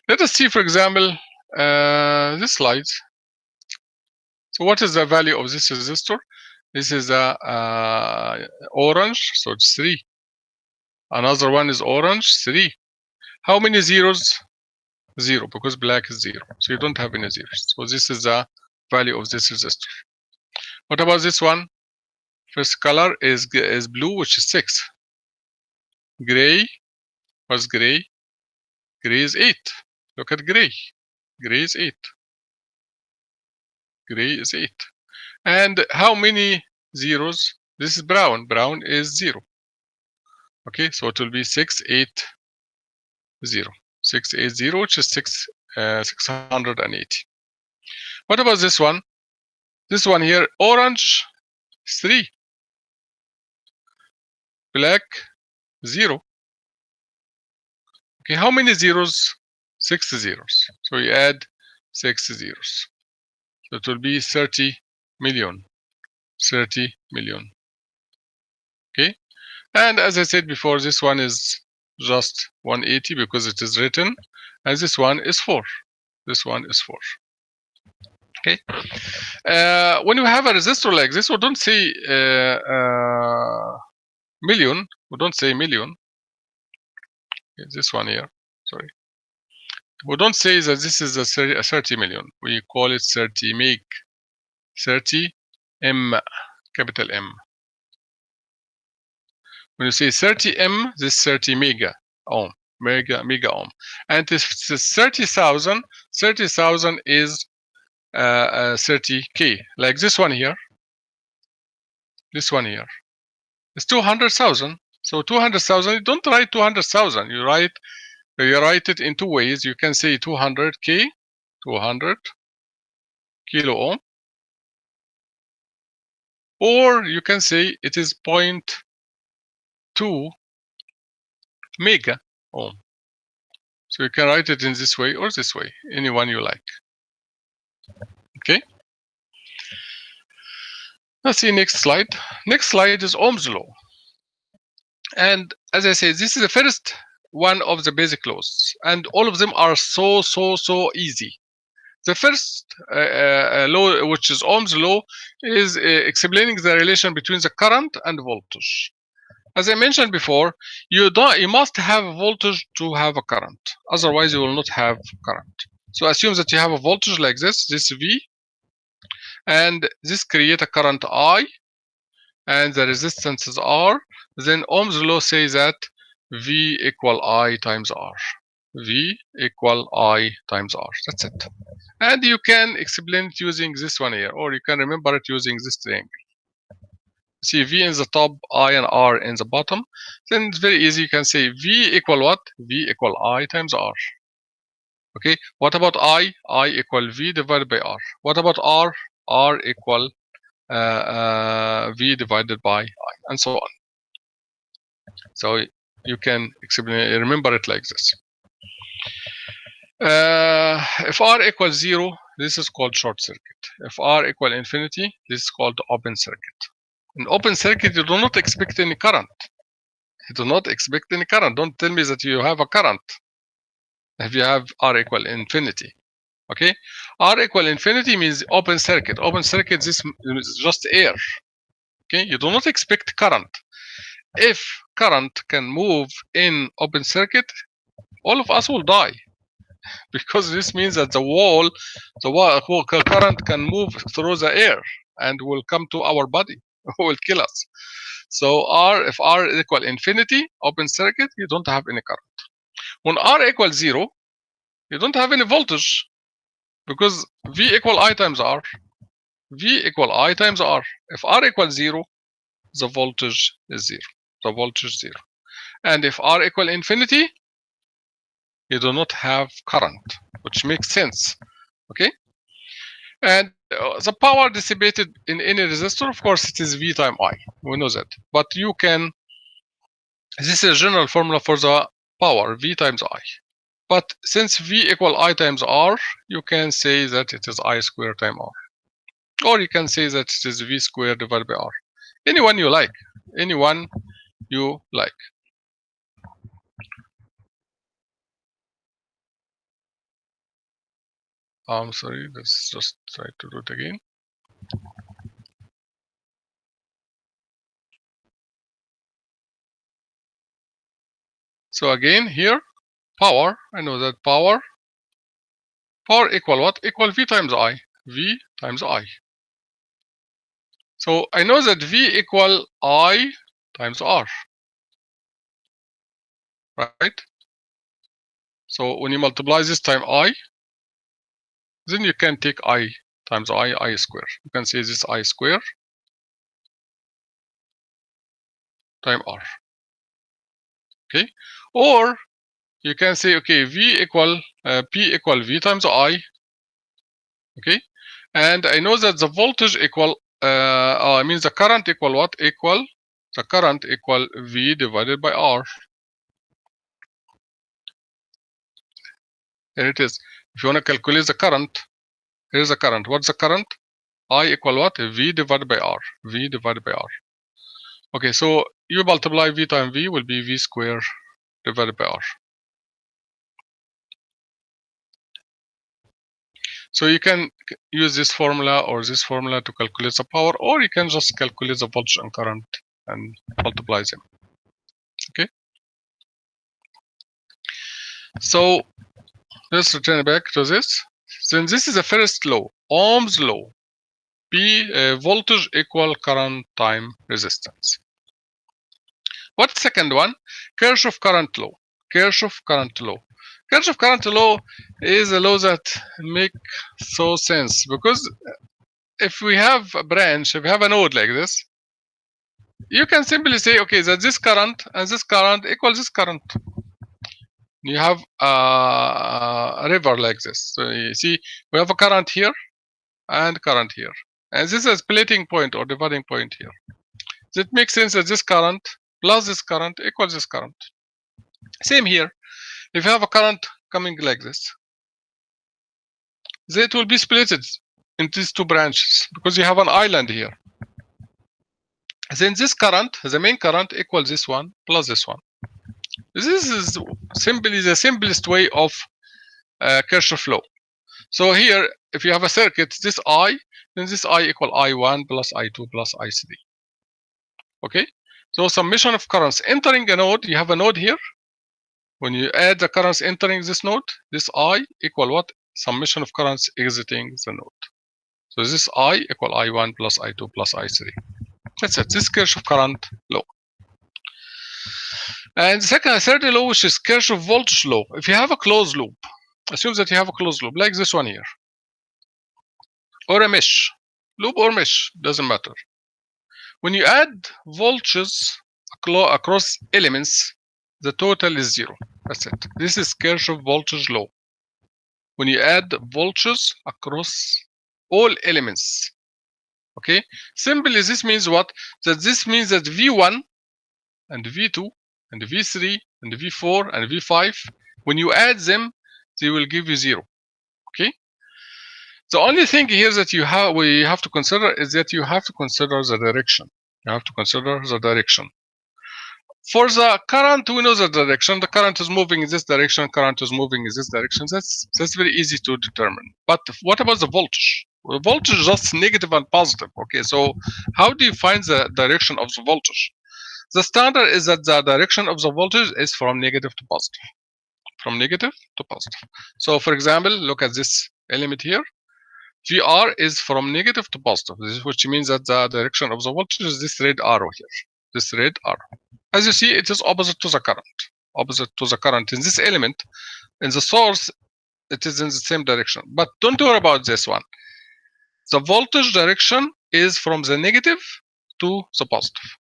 Let us see, for example, this slide. So what is the value of this resistor? This is a orange, so it's 3. Another one is orange, 3. How many zeros? 0, because black is 0. So you don't have any zeros. So this is the value of this resistor. What about this one? First color is blue, which is 6. Gray, what's gray? Gray is 8. Look at gray. Gray is 8. Gray is 8. And how many zeros? This is brown. Brown is 0. Okay, so it will be 680. 680, which is 680. What about this one? This one here, orange, 3. Black, 0. Okay, how many zeros? 6 zeros. So you add 6 zeros. So it will be 30 million. 30 million. Okay, and as I said before, this one is just 180 because it is written, and this one is 4. This one is 4. Okay, when you have a resistor like this, we don't say million. We don't say million. Okay, this one here, sorry. We don't say that this is a 30 million. We call it 30 meg. 30 M, capital M. When you say 30 M, this is 30 mega ohm, mega ohm, and this 30,000. 30,000 is 30k. Like this one here. This one here. It's 200,000. So 200,000. You don't write 200,000. You write it in 2 ways. You can say 200k, 200 kilo ohm, or you can say it is 0.2 mega ohm. So you can write it in this way or this way, any one you like. Okay. Let's see next slide. Next slide is Ohm's law. And as I said, this is the first one of the basic laws, and all of them are so easy. The first law, which is Ohm's law, is explaining the relation between the current and voltage. As I mentioned before, you must have a voltage to have a current. Otherwise, you will not have current. So assume that you have a voltage like this V, and this create a current I, and the resistance is R. Then Ohm's law says that V equal I times R. V equal I times R. That's it. And you can explain it using this one here, or you can remember it using this triangle. See V in the top, I and R in the bottom. Then it's very easy. You can say V equal what? V equal I times R. Okay. What about I? I equal V divided by R. What about R? R equal V divided by I, and so on. So you can remember it like this. If R equals 0, this is called short circuit. If R equal infinity, this is called open circuit. In open circuit, you do not expect any current. You do not expect any current. Don't tell me that you have a current if you have R equal infinity. Okay, R equal infinity means open circuit. Open circuit, this is just air. Okay, you do not expect current. If current can move in open circuit, all of us will die, because this means that the current can move through the air and will come to our body, will kill us. So if R equal infinity, open circuit, you don't have any current. When R equals 0, you don't have any voltage, because V equal I times R. V equal I times R. If R equals 0, the voltage is 0. The voltage is 0. And if R equal infinity, you do not have current, which makes sense. Okay. And the power dissipated in any resistor, of course, it is V times I. We know that. But you can, this is a general formula for the power, V times I. But since V equal I times R, you can say that it is I squared times R. Or you can say that it is V squared divided by R. Any one you like. Any one you like. I'm sorry, let's just try to do it again. So again here, power, I know that power equal what? Equal V times I. V times I. So I know that V equal I times R, right? So when you multiply this time I, then you can take I times I square. You can say this I square times R. Okay? Or you can say, okay, V equal, P equal V times I. Okay? And I know that the voltage equal, I mean the current equal what? Equal, the current equal V divided by R. Here it is. If you want to calculate the current, here's the current. What's the current? I equal what? V divided by R. V divided by R. Okay, so you multiply V times V will be V square divided by R. So you can use this formula or this formula to calculate the power, or you can just calculate the voltage and current and multiply them. Okay. So let's return back to this. Then this is the first law, Ohm's law. Voltage equal current time resistance. What's second one? Kirchhoff current law. Kirchhoff current law. Kirchhoff current law is a law that makes so sense, because if we have a branch, if we have a node like this, you can simply say, okay, that this current and this current equals this current. You have a river like this. So you see, we have a current here and current here. And this is a splitting point or dividing point here. So it makes sense that this current plus this current equals this current. Same here. If you have a current coming like this, then it will be split into these two branches because you have an island here. Then this current, the main current, equals this one plus this one. This is simply the simplest way of Kirchhoff law. So here, if you have a circuit, this I, then this I equal I1 plus I2 plus I3. Okay? So summation of currents entering a node, you have a node here. When you add the currents entering this node, this I equal what? Summation of currents exiting the node. So this I equal I1 plus I2 plus I3. That's it. This is Kirchhoff current law. And the third law, which is Kirchhoff voltage law. If you have a closed loop, assume that you have a closed loop, like this one here, or a mesh, loop or mesh, doesn't matter. When you add voltages across elements, the total is zero. That's it. This is Kirchhoff voltage law. When you add voltages across all elements, okay? Simply, this means what? That this means that V1 and V2 and V3 and V4 and V5, when you add them, they will give you zero. Okay. The only thing here that we have to consider is that you have to consider the direction. You have to consider the direction. For the current, we know the direction. The current is moving in this direction. Current is moving in this direction. That's very easy to determine. But what about the voltage? The voltage is just negative and positive. Okay. So how do you find the direction of the voltage? The standard is that the direction of the voltage is from negative to positive. From negative to positive. So for example, look at this element here. VR is from negative to positive, which means that the direction of the voltage is this red arrow here. This red arrow. As you see, it is opposite to the current. Opposite to the current in this element. In the source, it is in the same direction. But don't worry about this one. The voltage direction is from the negative to the positive.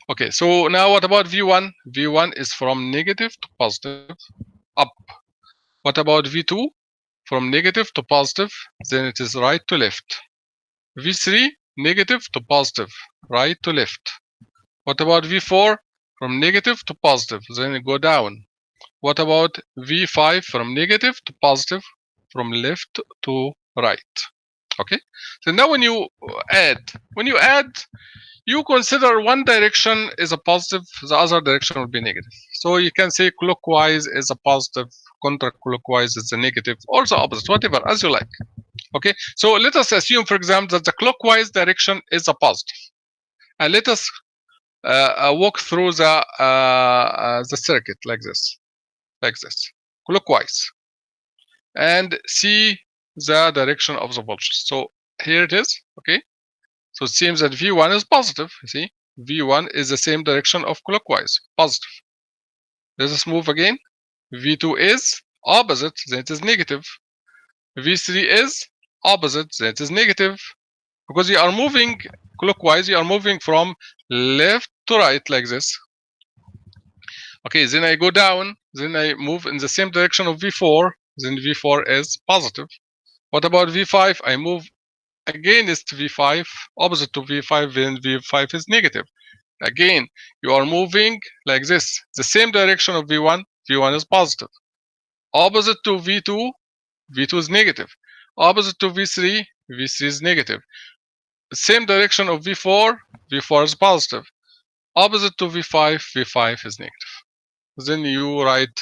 Okay, so now what about V1? V1 is from negative to positive, up. What about V2? From negative to positive, then it is right to left. V3, negative to positive, right to left. What about V4? From negative to positive, then it go down. What about V5? From negative to positive, from left to right. Okay, so now when you add, you consider one direction is a positive, the other direction will be negative. So you can say clockwise is a positive, counterclockwise is a negative, or the opposite, whatever, as you like. Okay, so let us assume, for example, that the clockwise direction is a positive, and let us walk through the circuit like this, clockwise, and see the direction of the voltage. So here it is. Okay, so it seems that V1 is positive. You see, V1 is the same direction of clockwise, positive. Let us move again. V2 is opposite, then it is negative. V3 is opposite, then it is negative. Because you are moving clockwise, you are moving from left to right like this. Okay, then I go down, then I move in the same direction of V4, then V4 is positive. What about V5? I move against V5, opposite to V5, then V5 is negative. Again, you are moving like this, the same direction of V1, V1 is positive. Opposite to V2, V2 is negative. Opposite to V3, V3 is negative. Same direction of V4, V4 is positive. Opposite to V5, V5 is negative. Then you write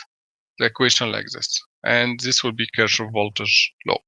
the equation like this, and this will be Kirchhoff voltage law.